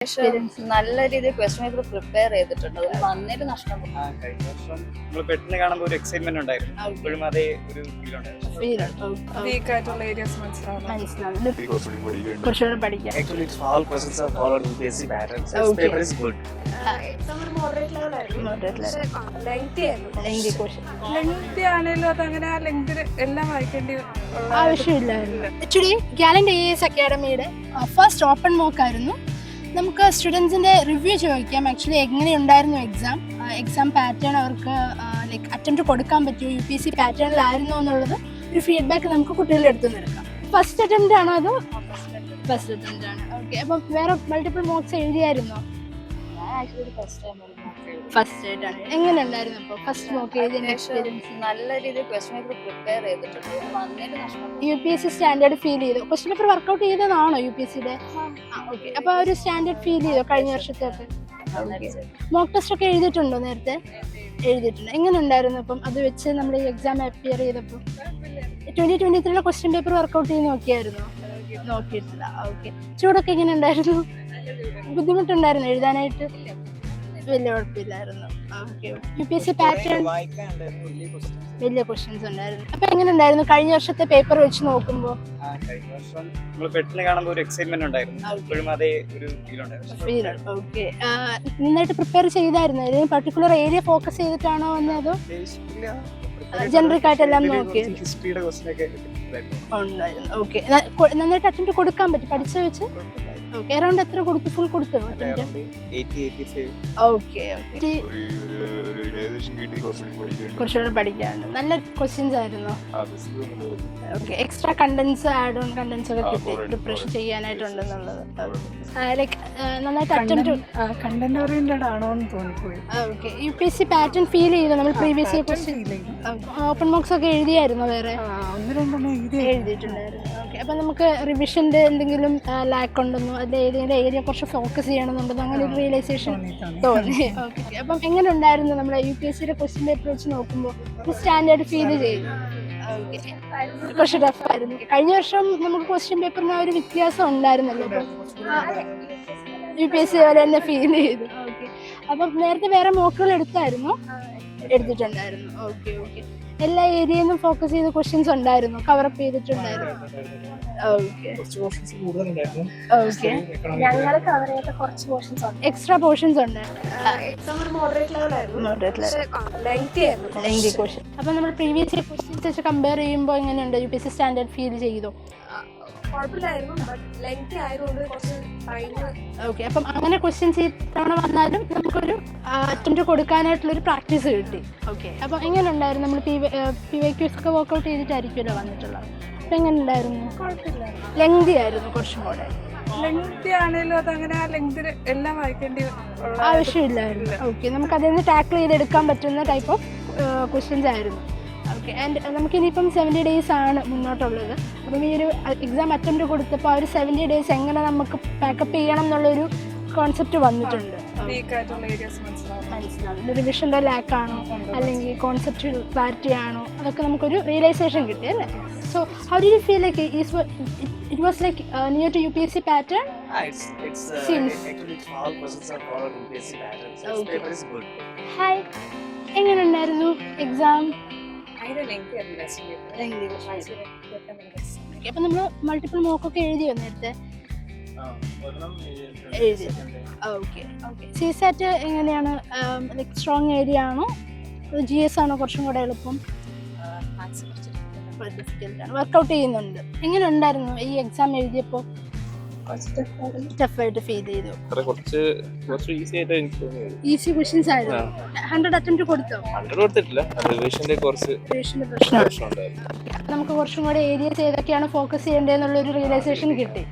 നല്ല രീതിയിൽ question paper prepare ചെയ്തിട്ടുണ്ട്. അത് വന്നിട്ട് നഷ്ടം. കഴിഞ്ഞ വർഷം നമ്മൾ പെട്ടെന്ന് കാണുമ്പോൾ ഒരു എക്സൈറ്റ്മെന്റ് ഉണ്ടായിരുന്നു. ഇപ്പോഴും അതേ ഒരു ഫീൽ ഉണ്ടായിരുന്നു. കുറച്ചുകൂടെ പഠിക്കാം. Actually, it's all questions are followed in basic patterns. This paper is good. ആവശ്യമില്ലായിരുന്നു. ആക്ച്വലി ഗാലന്റ് AS അക്കാഡമിയുടെ ഫസ്റ്റ് ഓപ്പൺ മോക്ക് ആയിരുന്നു. നമുക്ക് സ്റ്റുഡൻസിന്റെ റിവ്യൂ ചോദിക്കാം. ആക്ച്വലി എങ്ങനെയുണ്ടായിരുന്നു എക്സാം പാറ്റേൺ, അവർക്ക് ലൈക്ക് അറ്റംപ്റ്റ് കൊടുക്കാൻ പറ്റുമോ, UPSC പാറ്റേണിലായിരുന്നോ എന്നുള്ളത് ഒരു ഫീഡ്ബാക്ക് നമുക്ക് കുട്ടികളുടെ അടുത്ത് നിന്ന് എടുക്കാം. ഫസ്റ്റ് അറ്റംപ്റ്റ് ആണോ അതോ? ഫസ്റ്റ് അറ്റംപ്റ്റ് ആണ്. ഓക്കെ. അപ്പം വേറെ മൾട്ടിപ്പിൾ മോക്സ് എഴുതിയായിരുന്നോ? ഫസ്റ്റ് ആയിട്ടാണ്. എങ്ങനെ ഉണ്ടായിരുന്നു അപ്പോൾ ഫസ്റ്റ് മോക്ക് എഴുതിയ എക്സ്പീരിയൻസ്? നല്ല രീതിയിൽ ക്വസ്റ്റ്യൻ പേപ്പർ പ്രിപ്പയർ ചെയ്തിട്ടുണ്ട്. അത് വന്നിട്ട് നഷ്ടം. UPSC സ്റ്റാൻഡേർഡ് ഫീൽ ചെയ്തു? ക്വസ്റ്റ്യൻ പേപ്പർ വർക്ക്ഔട്ട് ചെയ്തതാണോ UPSCയുടെ? ഓക്കെ. അപ്പോൾ ഒരു സ്റ്റാൻഡേർഡ് ഫീൽ ചെയ്തോ കഴിഞ്ഞ വർഷത്തേക്ക്? മോക്ക് ടെസ്റ്റ് ഒക്കെ എഴുതിയിട്ടുണ്ടോ നേരത്തെ? എഴുതിയിട്ടുണ്ട്. എങ്ങനെ ഉണ്ടായിരുന്നു അപ്പം അത് വെച്ച് നമ്മൾ ഈ എക്സാം അപ്പിയർ ചെയ്തപ്പോൾ? 2023 ക്വസ്റ്റ്യൻ പേപ്പർ വർക്ക്ഔട്ട് ചെയ്ത് നോക്കിയായിരുന്നോ? നോക്കിയിട്ടില്ല. ഓക്കെ. ചൂടൊക്കെ എങ്ങനെ ഉണ്ടായിരുന്നു? ബുദ്ധിമുട്ടുണ്ടായിരുന്നു എഴുതാനായിട്ട്? വലിയ കുഴപ്പമില്ലായിരുന്നു. ഓക്കെ. UPSC പാറ്റേൺ വലിയ ക്വസ്റ്റ്യൻസ് ഉണ്ടായിരുന്നു. അപ്പൊ എങ്ങനെ ഉണ്ടായിരുന്നു കഴിഞ്ഞ വർഷത്തെ പേപ്പർ വെച്ച് നോക്കുമ്പോൾ? കഴിഞ്ഞ വർഷം നമ്മൾ പെട്ടെന്ന് കാണുമ്പോൾ ഒരു എക്സൈറ്റ്മെന്റ് ഉണ്ടായിരുന്നു. ഇപ്പോഴും അതേ ഒരു ഫീൽ ഉണ്ടായിരുന്നു. ഓക്കെ. നന്നായിട്ട് പ്രിപ്പയർ ചെയ്തായിരുന്നു? ഏതെങ്കിലും പർട്ടിക്കുലർ ഏരിയ ഫോക്കസ് ചെയ്തിട്ടാണോ വന്നത്? ജനറിക് ആയിട്ടെല്ലാം നോക്കി ഹിസ്റ്ററിയുടെ ക്വസ്റ്റ്യൻ ഒക്കെ ഉണ്ടായിരുന്നു. ഓക്കെ. നന്നായിട്ട് അറ്റംപ്റ്റ് കൊടുക്കാൻ പറ്റും പഠിച്ച വെച്ച്? ഓക്കെ. അറൗണ്ട് എത്ര കൊടുത്തു? ഫുൾ കൊടുത്തു? ഓക്കെ. കുറച്ചുകൂടെ പഠിക്കാനുണ്ട്. നല്ല ക്വസ്റ്റ്യൻസ് ആയിരുന്നു. Okay. Extra contents, add on contents ഒക്കെ കിട്ടി പ്രിപ്പറേഷൻ ചെയ്യാനായിട്ടുണ്ടെന്നുള്ളത്. ലൈക്ക് നന്നായിട്ട് അറ്റംപ്റ്റ് കണ്ടന്റ് ഓറിയന്റഡ് ആണോ എന്ന് തോന്നിപ്പോയി. ഓക്കെ. UPSC പാറ്റേൺ ഫീൽ ചെയ്തു നമ്മൾ previous year question? Open box ഒക്കെ എഴുതിയായിരുന്നു? വേറെ ഒന്ന് രണ്ടെണ്ണം എഴുതിയിട്ടുണ്ടായിരുന്നു. ഓക്കെ. അപ്പം നമുക്ക് റിവിഷൻ്റെ എന്തെങ്കിലും ലാക്ക് ഉണ്ടെന്നോ അതിൽ ഏതെങ്കിലും ഏരിയ കുറച്ച് ഫോക്കസ് ചെയ്യണമെന്നുണ്ടെന്നോ അങ്ങനെ ഒരു റിയലൈസേഷൻ തോന്നി? ഓക്കെ. അപ്പം എങ്ങനെ ഉണ്ടായിരുന്നു നമ്മുടെ UPSCയുടെ ക്വസ്റ്റ്യൻ പേപ്പർ വെച്ച് നോക്കുമ്പോൾ? ഒരു സ്റ്റാൻഡേർഡ് ഫീൽ ചെയ്തു? ഓക്കെ. കുറച്ച് ടഫായിരുന്നു. കഴിഞ്ഞ വർഷം നമുക്ക് ക്വസ്റ്റ്യൻ പേപ്പറിന് ആ ഒരു വ്യത്യാസം ഉണ്ടായിരുന്നല്ലോ. അപ്പം UPSC പോലെ തന്നെ ഫീൽ ചെയ്തു. ഓക്കെ. അപ്പം നേരത്തെ വേറെ മോക്കുകൾ എടുത്തായിരുന്നു? എടുത്തിട്ടുണ്ടായിരുന്നു. ഓക്കെ. ഓക്കെ. എല്ലാ ഏരിയയിൽ നിന്നും ഫോക്കസ് ചെയ്ത ക്വസ്റ്റ്യൻസ് ഉണ്ടായിരുന്നു? കവറപ്പ് ചെയ്തിട്ടുണ്ടായിരുന്നു? Okay. Okay. Extra portions lengthy question. അപ്പം നമ്മൾ പ്രീവിയസ് ഇയർ ക്വസ്റ്റ്യൻസ് വെച്ച് കമ്പയർ ചെയ്യുമ്പോൾ എങ്ങനെയുണ്ട്? UPSC സ്റ്റാൻഡേർഡ് ഫീൽ ചെയ്തോ? ഓക്കെ. അപ്പം അങ്ങനെ ക്വസ്റ്റ്യൻസ് ഈ തവണ വന്നാലും നമുക്കൊരു അറ്റംപ്റ്റ് കൊടുക്കാനായിട്ടുള്ളൊരു പ്രാക്ടീസ് കിട്ടി. ഓക്കെ. അപ്പം എങ്ങനെ ഉണ്ടായിരുന്നു? നമ്മൾ PYQs ഒക്കെ വർക്ക്ഔട്ട് ചെയ്തിട്ടായിരിക്കുമല്ലോ വന്നിട്ടുള്ളത്. അപ്പം എങ്ങനെ ഉണ്ടായിരുന്നു? ലെങ്തി ആയിരുന്നു കുറച്ചും കൂടെ? ലെങ്തി ആണെങ്കിലും അതങ്ങനെ ആ ലെങ്തിൽ എല്ലാം വായിക്കേണ്ടി ആവശ്യമില്ലായിരുന്നു. ഓക്കെ. നമുക്ക് അതിൽ നിന്ന് ടാക്കിൾ ചെയ്തെടുക്കാൻ പറ്റുന്ന ടൈപ്പ് ഓഫ് ക്വസ്റ്റ്യൻസ് ആയിരുന്നു. ഓക്കെ. ആൻഡ് നമുക്കിനിയിപ്പം 70 days ആണ് മുന്നോട്ടുള്ളത്. അപ്പം ഈ ഒരു എക്സാം അറ്റംപ്റ്റ് കൊടുത്തപ്പോൾ ആ ഒരു 70 days എങ്ങനെ നമുക്ക് പാക്കപ്പ് ചെയ്യണം എന്നുള്ളൊരു കോൺസെപ്റ്റ് വന്നിട്ടുണ്ട്. മനസ്സിലാവും. റിവിഷൻ്റെ ലാക്കാണോ അല്ലെങ്കിൽ കോൺസെപ്റ്റ് ക്ലാരിറ്റി ആണോ, അതൊക്കെ നമുക്കൊരു റിയലൈസേഷൻ കിട്ടി അല്ലേ? So how do you feel like it was like near to UPSC pattern? It's Seems. actually it's all questions are followed in basic patterns. This Okay. paper is good. Hi. എങ്ങനെ ഉണ്ടായിരുന്നു exam? അപ്പം നമ്മൾ multiple മോക്കൊക്കെ എഴുതിയോ നേരത്തെ? എഴുതി. Okay. Okay. CSAT എങ്ങനെയാണ്? Like strong area ആണോ GS ആണോ കുറച്ചും കൂടെ എളുപ്പം? വർക്കൗട്ട് ചെയ്യുന്നുണ്ട്. എങ്ങനെ ഉണ്ടായിരുന്നു ഈ എക്സാം എഴുതിയപ്പോൾ? ടഫായിട്ട് ഫീൽ ചെയ്തു? ഈസി ക്വസ്റ്റ്യൻസ് ആയിരുന്നു. 100 അറ്റംപ്റ്റ് കൊടുത്തോ? നമുക്ക് കുറച്ചും കൂടെ ഏരിയസ് ഏതൊക്കെയാണ് ഫോക്കസ് ചെയ്യേണ്ടതെന്നുള്ളൊരു റിയലൈസേഷൻ കിട്ടി.